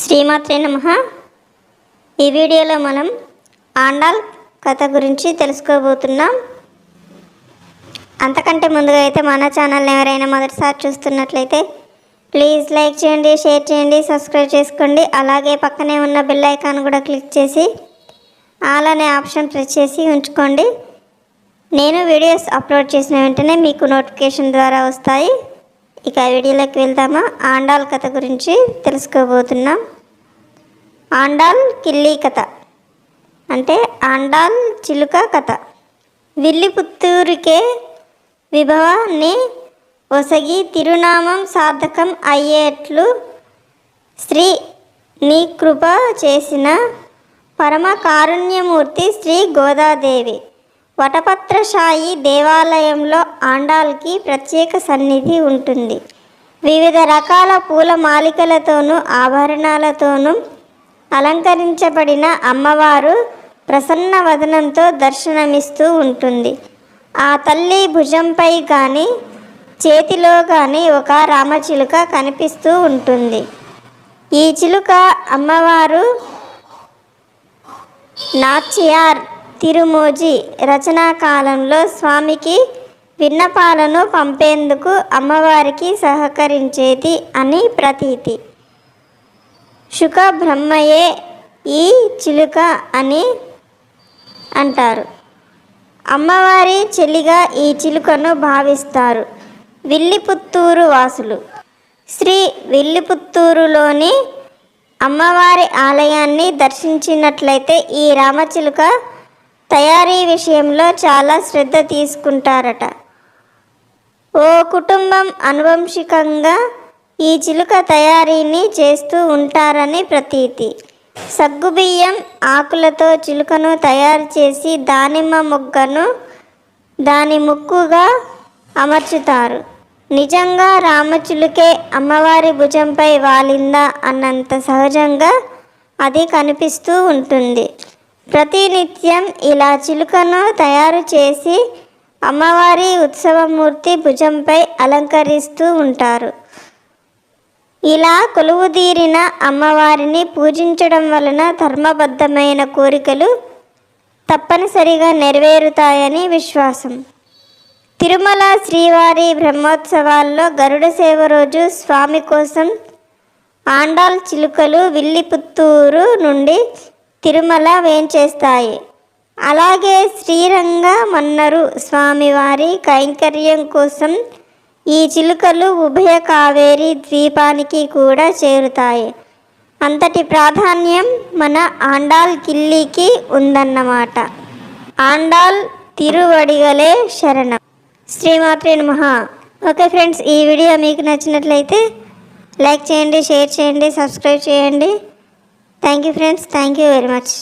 శ్రీమాత్రే నమః. ఈ వీడియోలో మనం ఆండాల్ కథ గురించి తెలుసుకోబోతున్నాం. అంతకంటే ముందుగా అయితే మన ఛానల్ని ఎవరైనా మొదటిసారి చూస్తున్నట్లయితే ప్లీజ్ లైక్ చేయండి, షేర్ చేయండి, సబ్స్క్రైబ్ చేసుకోండి. అలాగే పక్కనే ఉన్న బెల్ ఐకాన్ కూడా క్లిక్ చేసి ఆల్ అనే ఆప్షన్ ప్రెస్ చేసి ఉంచుకోండి. నేను వీడియోస్ అప్లోడ్ చేసిన వెంటనే మీకు నోటిఫికేషన్ ద్వారా వస్తాయి. ఇక వీడియోలోకి వెళ్దామా? ఆండాల్ కథ గురించి తెలుసుకోబోతున్నాం. ఆండాల్ కిల్లి కథ అంటే ఆండాల్ చిలుక కథ. విల్లిపుత్తూరుకే విభవాన్ని ఒసగి తిరునామం సార్థకం అయ్యేట్లు శ్రీ నీ కృప చేసిన పరమ కారుణ్యమూర్తి శ్రీ గోదాదేవి వటపత్రశాయి దేవాలయంలో ఆండాల్కి ప్రత్యేక సన్నిధి ఉంటుంది. వివిధ రకాల పూల మాలికలతోనూ ఆభరణాలతోనూ అలంకరించబడిన అమ్మవారు ప్రసన్న వదనంతో దర్శనమిస్తూ ఉంటుంది. ఆ తల్లి భుజంపై కానీ చేతిలో కానీ ఒక రామచిలుక కనిపిస్తూ ఉంటుంది. ఈ చిలుక అమ్మవారు నాచ్యార్ తిరుమోజి రచనా కాలంలో స్వామికి విన్నపాలను పంపేందుకు అమ్మవారికి సహకరించేది అని ప్రతీతి. శుక బ్రహ్మయే ఈ చిలుక అని అంటారు. అమ్మవారి చెలిగా ఈ చిలుకను భావిస్తారు విల్లిపుత్తూరు వాసులు. శ్రీ విల్లిపుత్తూరులోని అమ్మవారి ఆలయాన్ని దర్శించినట్లయితే ఈ రామచిలుక తయారీ విషయంలో చాలా శ్రద్ధ తీసుకుంటారట. ఓ కుటుంబం అనువంశికంగా ఈ చిలుక తయారీని చేస్తూ ఉంటారని ప్రతీతి. సగ్గుబియ్యం ఆకులతో చిలుకను తయారు చేసి దానిమ్మ మొగ్గను దాని ముక్కుగా అమర్చుతారు. నిజంగా రామచిలుకే అమ్మవారి భుజంపై వాలిందా అన్నంత సహజంగా అది కనిపిస్తూ ఉంటుంది. ప్రతినిత్యం ఇలా చిలుకను తయారు చేసి అమ్మవారి ఉత్సవమూర్తి భుజంపై అలంకరిస్తూ ఉంటారు. ఇలా కొలువుదీరిన అమ్మవారిని పూజించడం వలన ధర్మబద్ధమైన కోరికలు తప్పనిసరిగా నెరవేరుతాయని విశ్వాసం. తిరుమల శ్రీవారి బ్రహ్మోత్సవాల్లో గరుడ సేవ రోజు స్వామి కోసం ఆండాల్ చిలుకలు విల్లిపుత్తూరు నుండి తిరుమల వేంచేస్తాయి. అలాగే శ్రీరంగ మన్నరు స్వామివారి కైంకర్యం కోసం ఈ చిలుకలు ఉభయ కావేరి ద్వీపానికి కూడా చేరుతాయి. అంతటి ప్రాధాన్యం మన ఆండాల్ కిల్లికి ఉందన్నమాట. ఆండాల్ తిరువడిగలే శరణం. శ్రీమాత్రే నమః. ఓకే ఫ్రెండ్స్, ఈ వీడియో మీకు నచ్చినట్లయితే లైక్ చేయండి, షేర్ చేయండి, సబ్స్క్రైబ్ చేయండి. Thank you friends, thank you very much.